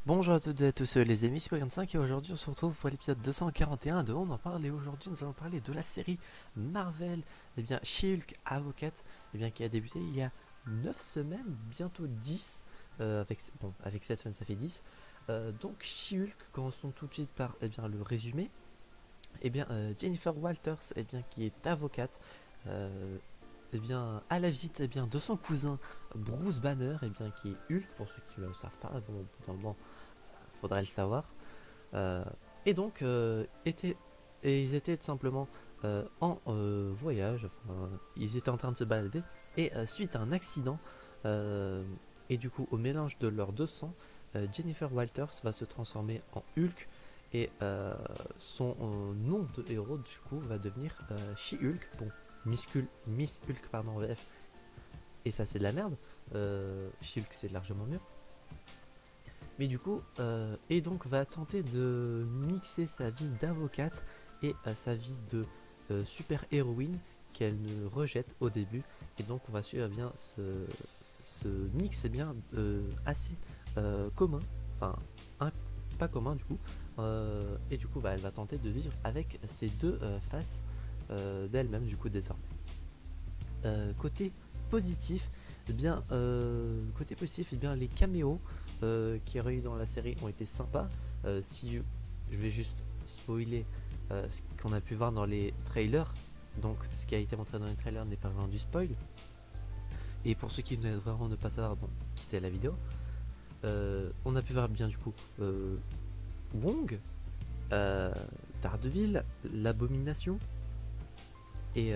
Bonjour à toutes et à tous les amis, c'est Pogan5 et aujourd'hui on se retrouve pour l'épisode 241 de On en parle et aujourd'hui nous allons parler de la série Marvel, She-Hulk Avocate, qui a débuté il y a 9 semaines, bientôt 10, avec 7 semaines ça fait 10. Donc She-Hulk, commençons tout de suite par le résumé. Jennifer Walters, qui est avocate, à la visite de son cousin Bruce Banner, qui est Hulk, pour ceux qui ne le savent pas, bon, au bout d'un moment, faudrait le savoir. Euh, et donc, ils étaient tout simplement en voyage, enfin, ils étaient en train de se balader, et suite à un accident, euh, et du coup au mélange de leurs deux sangs, Jennifer Walters va se transformer en Hulk, et son nom de héros du coup va devenir She-Hulk, bon, Miss Hulk pardon en VF, et ça c'est de la merde, She-Hulk c'est largement mieux. Mais du coup, et donc va tenter de mixer sa vie d'avocate et sa vie de super-héroïne qu'elle ne rejette au début. Et donc on va suivre ce mix assez commun, enfin pas commun du coup. Et du coup elle va tenter de vivre avec ces deux faces d'elle-même du coup désormais. Côté positif, côté positif, les caméos qu'il y aurait eu dans la série ont été sympas. Si je vais juste spoiler ce qu'on a pu voir dans les trailers, donc ce qui a été montré dans les trailers n'est pas vraiment du spoil. Et pour ceux qui ne vraiment ne pas savoir, bon, quittez la vidéo. On a pu voir bien du coup Wong, euh, Daredevil, l'abomination et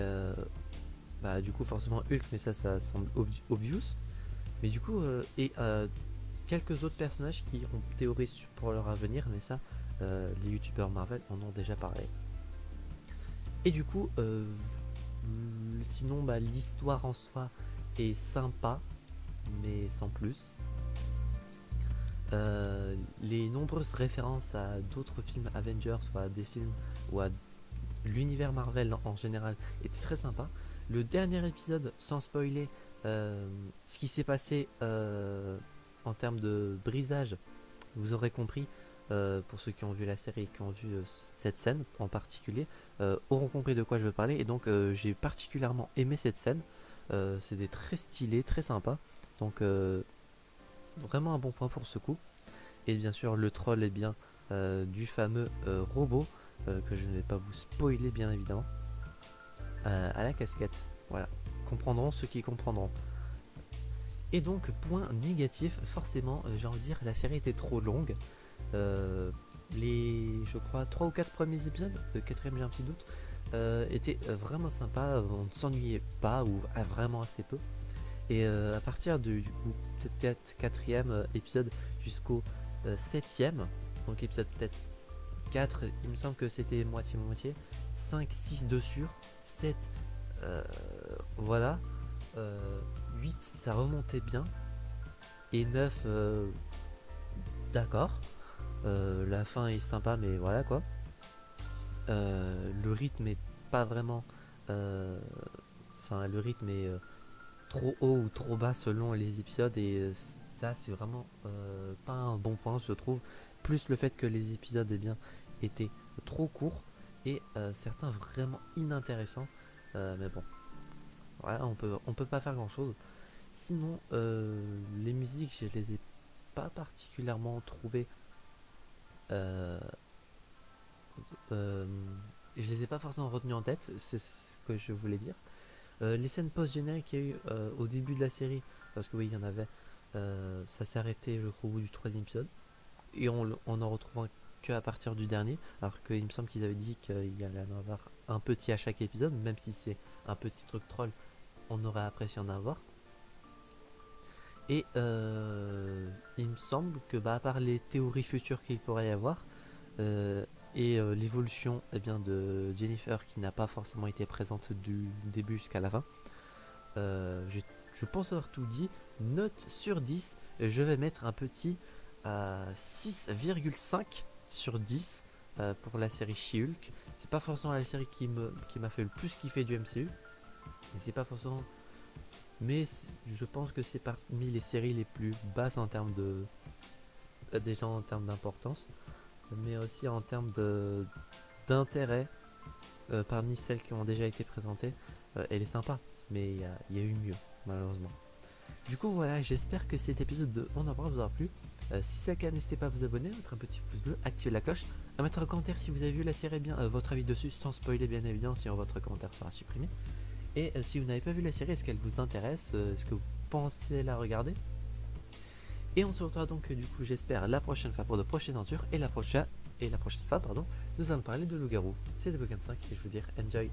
du coup forcément Hulk, mais ça semble obvious. Mais du coup, quelques autres personnages qui ont théorisé pour leur avenir, mais ça, les youtubeurs Marvel en ont déjà parlé. Et du coup, sinon, l'histoire en soi est sympa, mais sans plus. Les nombreuses références à d'autres films Avengers ou à des films ou à l'univers Marvel en général était très sympa. Le dernier épisode, sans spoiler, ce qui s'est passé en termes de brisage, vous aurez compris, pour ceux qui ont vu la série et qui ont vu cette scène en particulier, auront compris de quoi je veux parler. Et donc j'ai particulièrement aimé cette scène. C'était très stylé, très sympa. Donc vraiment un bon point pour ce coup. Et bien sûr le troll est bien du fameux robot que je ne vais pas vous spoiler bien évidemment, à la casquette. Voilà, comprendront ceux qui comprendront. Et donc point négatif, forcément, j'ai envie de dire la série était trop longue. Je crois 3 ou 4 premiers épisodes, le quatrième j'ai un petit doute, étaient vraiment sympas, on ne s'ennuyait pas ou vraiment assez peu. Et à partir du coup peut-être quatrième épisode jusqu'au septième, donc épisode peut-être 4, il me semble que c'était moitié-moitié, 5, 6 de sûr, 7, euh, voilà, 8 ça remontait bien, et 9, d'accord, la fin est sympa mais voilà quoi. Le rythme est pas vraiment, euh, enfin le rythme est trop haut ou trop bas selon les épisodes, et ça c'est vraiment pas un bon point je trouve, plus le fait que les épisodes étaient trop courts et certains vraiment inintéressants. Mais bon, voilà, on peut pas faire grand chose. Sinon les musiques je les ai pas particulièrement trouvées, euh, euh, je les ai pas forcément retenues en tête, c'est ce que je voulais dire. Les scènes post-génériques qu'il y a eu au début de la série, parce que oui, il y en avait, ça s'est arrêté, je crois, au bout du troisième épisode, et on en retrouve qu'à partir du dernier, alors qu'il me semble qu'ils avaient dit qu'il y allait en avoir un petit à chaque épisode, même si c'est un petit truc troll, on aurait apprécié en avoir. Et il me semble que, à part les théories futures qu'il pourrait y avoir, euh, et l'évolution de Jennifer qui n'a pas forcément été présente du début jusqu'à la fin, je pense avoir tout dit. Note sur 10, je vais mettre un petit 6,5 sur 10 pour la série She-Hulk. C'est pas forcément la série qui m'a fait le plus kiffer du MCU. Mais c'est pas forcément. Mais je pense que c'est parmi les séries les plus basses en termes déjà en termes d'importance, mais aussi en termes d'intérêt parmi celles qui ont déjà été présentées. Elle est sympa, mais il y a eu mieux, malheureusement. Du coup, voilà, j'espère que cet épisode de On en parle vous aura plu. Si c'est le cas, n'hésitez pas à vous abonner, à mettre un petit pouce bleu, activer la cloche, à mettre un commentaire si vous avez vu la série, bien votre avis dessus, sans spoiler bien évidemment, sinon votre commentaire sera supprimé. Et si vous n'avez pas vu la série, est-ce qu'elle vous intéresse? Est-ce que vous pensez la regarder? Et on se retrouvera donc du coup, j'espère, la prochaine fois pour de prochaines aventures. Et la prochaine fois, pardon, nous allons parler de loup-garou. C'était Bogan 5 et je vous dis enjoy.